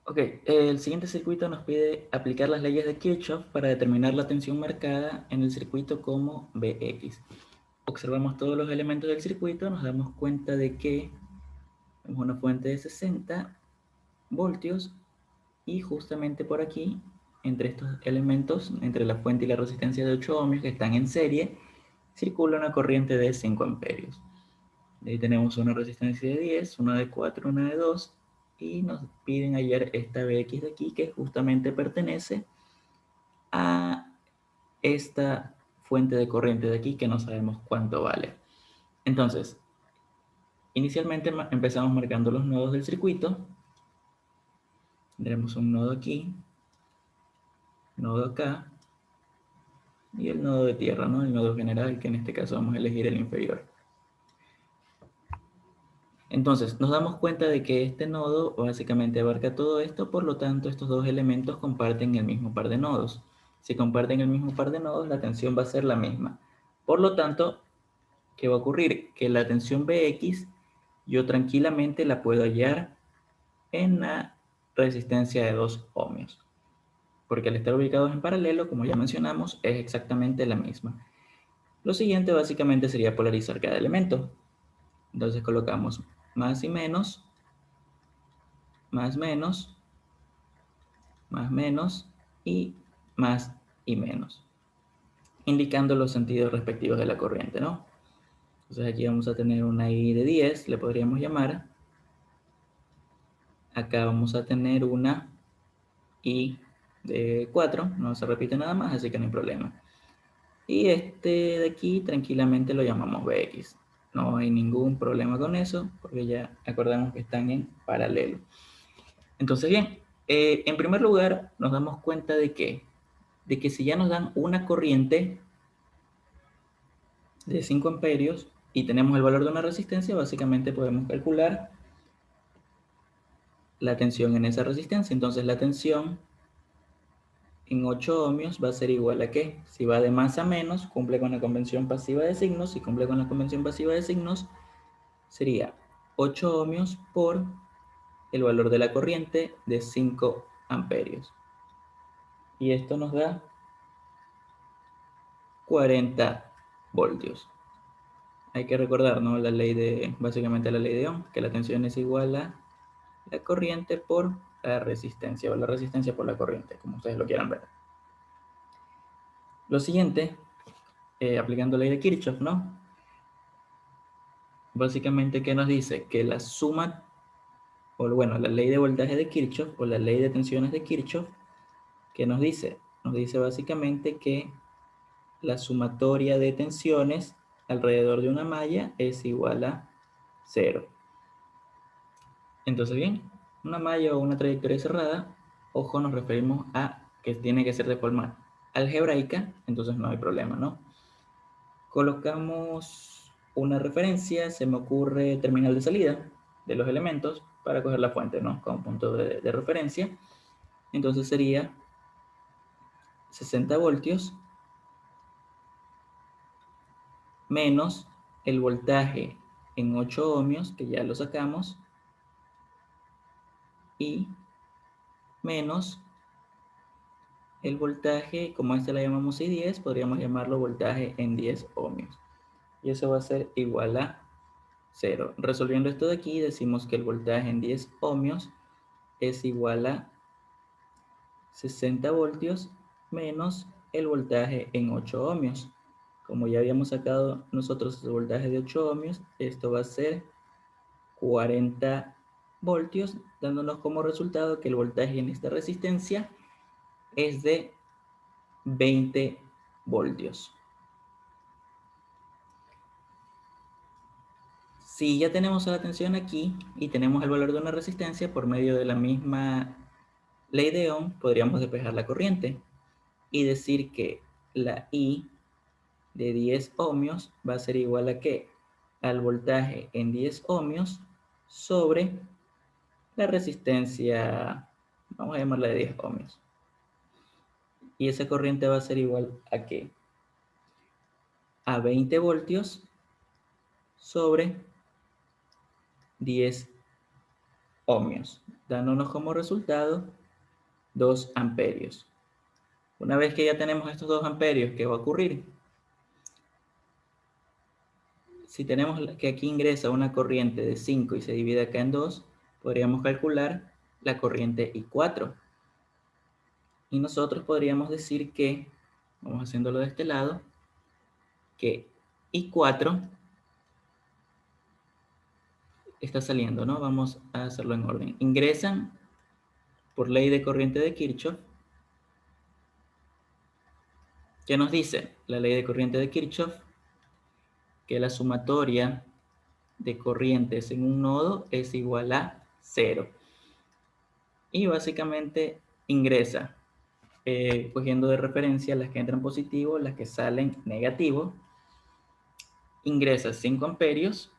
Ok, el siguiente circuito nos pide aplicar las leyes de Kirchhoff para determinar la tensión marcada en el circuito como Vx. Observamos todos los elementos del circuito, nos damos cuenta de que tenemos una fuente de 60 voltios y justamente por aquí, entre estos elementos, entre la fuente y la resistencia de 8 ohmios que están en serie, circula una corriente de 5 amperios. De ahí tenemos una resistencia de 10, una de 4, una de 2, y nos piden hallar esta Vx de aquí que justamente pertenece a esta fuente de corriente de aquí que no sabemos cuánto vale. Entonces, inicialmente empezamos marcando los nodos del circuito. Tendremos un nodo aquí, nodo acá, y el nodo de tierra, ¿no? El nodo general, que en este caso vamos a elegir el inferior. Entonces, nos damos cuenta de que este nodo básicamente abarca todo esto, por lo tanto, estos dos elementos comparten el mismo par de nodos. Si comparten el mismo par de nodos, la tensión va a ser la misma. Por lo tanto, ¿qué va a ocurrir? Que la tensión Bx yo tranquilamente la puedo hallar en la resistencia de 2 ohmios. Porque al estar ubicados en paralelo, como ya mencionamos, es exactamente la misma. Lo siguiente básicamente sería polarizar cada elemento. Entonces colocamos más y menos, más menos, más menos y más y menos, indicando los sentidos respectivos de la corriente, ¿no? Entonces aquí vamos a tener una I de 10, le podríamos llamar. Acá vamos a tener una I de 4, no se repite nada más, así que no hay problema. Y este de aquí tranquilamente lo llamamos Bx. No hay ningún problema con eso, porque ya acordamos que están en paralelo. Entonces, bien, en primer lugar nos damos cuenta de que si ya nos dan una corriente de 5 amperios y tenemos el valor de una resistencia, básicamente podemos calcular la tensión en esa resistencia. Entonces la tensión en 8 ohmios va a ser igual a ¿qué? Si va de más a menos, cumple con la convención pasiva de signos. Si cumple con la convención pasiva de signos, sería 8 ohmios por el valor de la corriente de 5 amperios. Y esto nos da 40 voltios. Hay que recordar, ¿no? Básicamente la ley de Ohm, que la tensión es igual a la corriente por la resistencia, o la resistencia por la corriente, como ustedes lo quieran ver. Lo siguiente, aplicando la ley de Kirchhoff, ¿no? Básicamente, ¿qué nos dice? Que la suma, o bueno, la ley de voltaje de Kirchhoff, o la ley de tensiones de Kirchhoff, ¿qué nos dice? Nos dice básicamente que la sumatoria de tensiones alrededor de una malla es igual a 0. Entonces, bien, una malla o una trayectoria cerrada, ojo, nos referimos a que tiene que ser de forma algebraica, entonces no hay problema, ¿no? Colocamos una referencia, se me ocurre terminal de salida de los elementos para coger la fuente, ¿no? Como punto de referencia. Entonces sería 60 voltios menos el voltaje en 8 ohmios, que ya lo sacamos, y menos el voltaje, como este la llamamos I10, podríamos llamarlo voltaje en 10 ohmios. Y eso va a ser igual a 0. Resolviendo esto de aquí, decimos que el voltaje en 10 ohmios es igual a 60 voltios menos el voltaje en 8 ohmios. Como ya habíamos sacado nosotros el voltaje de 8 ohmios, esto va a ser 40 voltios, dándonos como resultado que el voltaje en esta resistencia es de 20 voltios. Si ya tenemos la tensión aquí y tenemos el valor de una resistencia, por medio de la misma ley de Ohm, podríamos despejar la corriente y decir que la I de 10 ohmios va a ser igual a ¿qué? Al voltaje en 10 ohmios sobre la resistencia, vamos a llamarla de 10 ohmios. Y esa corriente va a ser igual a ¿qué? A 20 voltios sobre 10 ohmios, dándonos como resultado 2 amperios. Una vez que ya tenemos estos 2 amperios, ¿qué va a ocurrir? Si tenemos que aquí ingresa una corriente de 5 y se divide acá en 2, podríamos calcular la corriente I4. Y nosotros podríamos decir que, vamos haciéndolo de este lado, que I4 está saliendo, ¿no? Vamos a hacerlo en orden. Ingresan por ley de corriente de Kirchhoff. ¿Qué nos dice la ley de corriente de Kirchhoff? Que la sumatoria de corrientes en un nodo es igual a 0. Y básicamente ingresa, cogiendo de referencia las que entran positivo, las que salen negativo, ingresa 5 amperios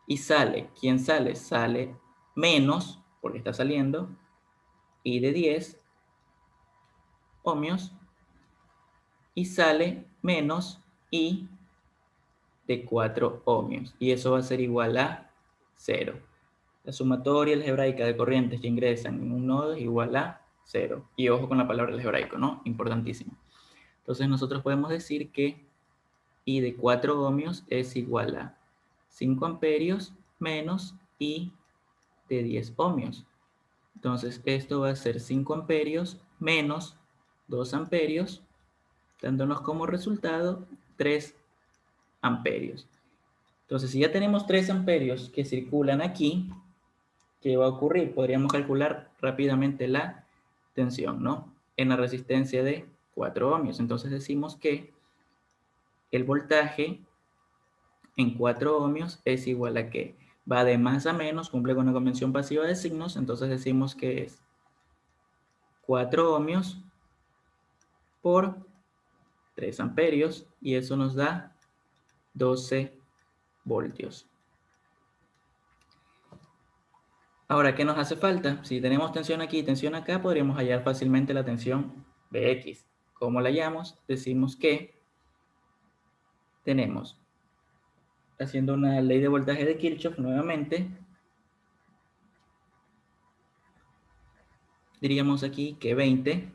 y sale, ¿quién sale? Sale menos, porque está saliendo, I de 10 ohmios, y sale menos I de 4 ohmios, y eso va a ser igual a 0. La sumatoria algebraica de corrientes que ingresan en un nodo es igual a 0. Y ojo con la palabra algebraico, ¿no? Importantísimo. Entonces nosotros podemos decir que I de 4 ohmios es igual a 5 amperios menos I de 10 ohmios. Entonces esto va a ser 5 amperios menos 2 amperios, dándonos como resultado 3 amperios. Entonces si ya tenemos 3 amperios que circulan aquí, ¿qué va a ocurrir? Podríamos calcular rápidamente la tensión, ¿no? En la resistencia de 4 ohmios. Entonces decimos que el voltaje en 4 ohmios es igual a que va de más a menos, cumple con una convención pasiva de signos, entonces decimos que es 4 ohmios por 3 amperios y eso nos da 12 voltios. Ahora, ¿qué nos hace falta? Si tenemos tensión aquí y tensión acá, podríamos hallar fácilmente la tensión Bx. ¿Cómo la hallamos? Decimos que tenemos, haciendo una ley de voltaje de Kirchhoff nuevamente, diríamos aquí que 20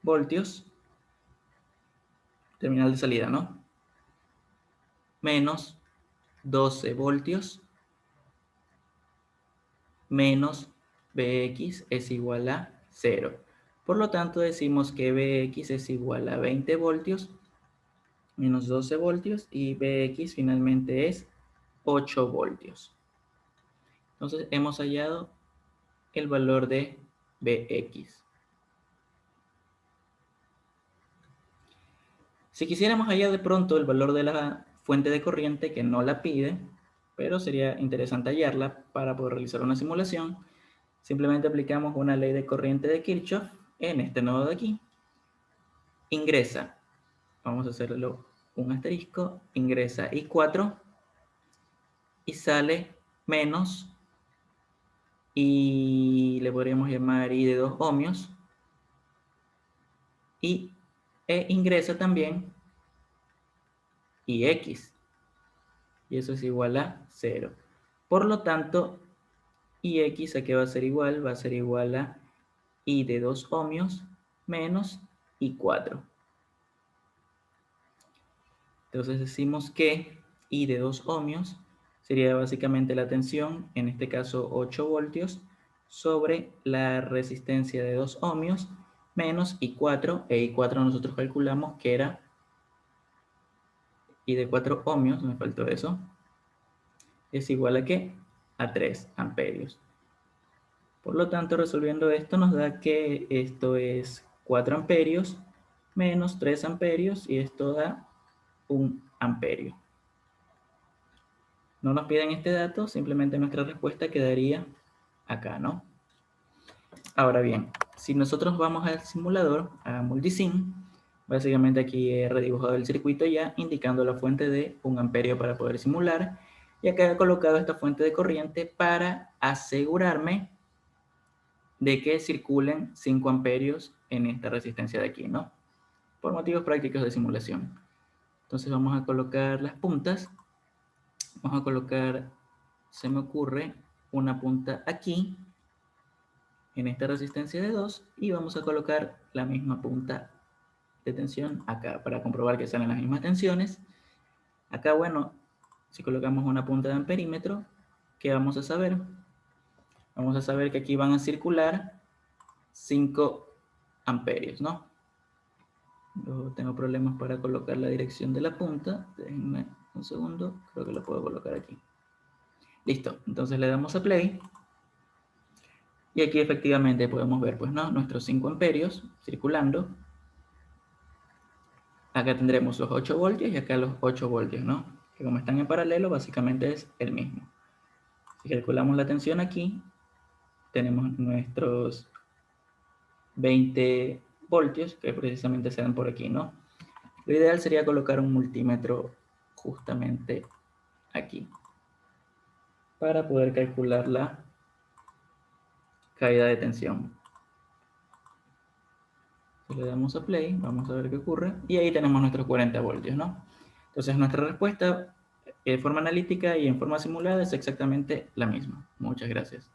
voltios, terminal de salida, ¿no? Menos 12 voltios menos Bx es igual a 0. Por lo tanto, decimos que Bx es igual a 20 voltios menos 12 voltios y Bx finalmente es 8 voltios. Entonces, hemos hallado el valor de Bx. Si quisiéramos hallar de pronto el valor de la fuente de corriente que no la pide, pero sería interesante hallarla para poder realizar una simulación, simplemente aplicamos una ley de corriente de Kirchhoff en este nodo de aquí. Ingresa, vamos a hacerlo un asterisco, ingresa I4 y sale menos, y le podríamos llamar I de 2 ohmios, y ingresa también Ix, y eso es igual a 0. Por lo tanto, Ix, ¿a qué va a ser igual? Va a ser igual a I de 2 ohmios menos I4. Entonces decimos que I de 2 ohmios sería básicamente la tensión, en este caso 8 voltios, sobre la resistencia de 2 ohmios menos I4, e I4 nosotros calculamos que era I de 4 ohmios, me faltó eso, es igual a ¿qué? A 3 amperios. Por lo tanto, resolviendo esto nos da que esto es 4 amperios menos 3 amperios y esto da 1 amperio. No nos piden este dato, simplemente nuestra respuesta quedaría acá, ¿no? Ahora bien, si nosotros vamos al simulador, a Multisim, básicamente aquí he redibujado el circuito ya, indicando la fuente de 1 amperio para poder simular, y acá he colocado esta fuente de corriente para asegurarme de que circulen 5 amperios en esta resistencia de aquí, ¿no? Por motivos prácticos de simulación. Entonces vamos a colocar las puntas Vamos a colocar, se me ocurre, una punta aquí, en esta resistencia de 2, y vamos a colocar la misma punta de tensión acá, para comprobar que salen las mismas tensiones. Acá, bueno, si colocamos una punta de amperímetro, ¿qué vamos a saber? Vamos a saber que aquí van a circular 5 amperios, ¿no? Yo tengo problemas para colocar la dirección de la punta. Déjenme un segundo, creo que la puedo colocar aquí. Listo, entonces le damos a play. Y aquí efectivamente podemos ver, pues, ¿no? Nuestros 5 amperios circulando. Acá tendremos los 8 voltios y acá los 8 voltios, ¿no? Que como están en paralelo, básicamente es el mismo. Si calculamos la tensión aquí, tenemos nuestros 20 voltios, que precisamente se dan por aquí, ¿no? Lo ideal sería colocar un multímetro justamente aquí, para poder calcular la caída de tensión. Si le damos a play, vamos a ver qué ocurre, y ahí tenemos nuestros 40 voltios, ¿no? Entonces nuestra respuesta de forma analítica y en forma simulada es exactamente la misma. Muchas gracias.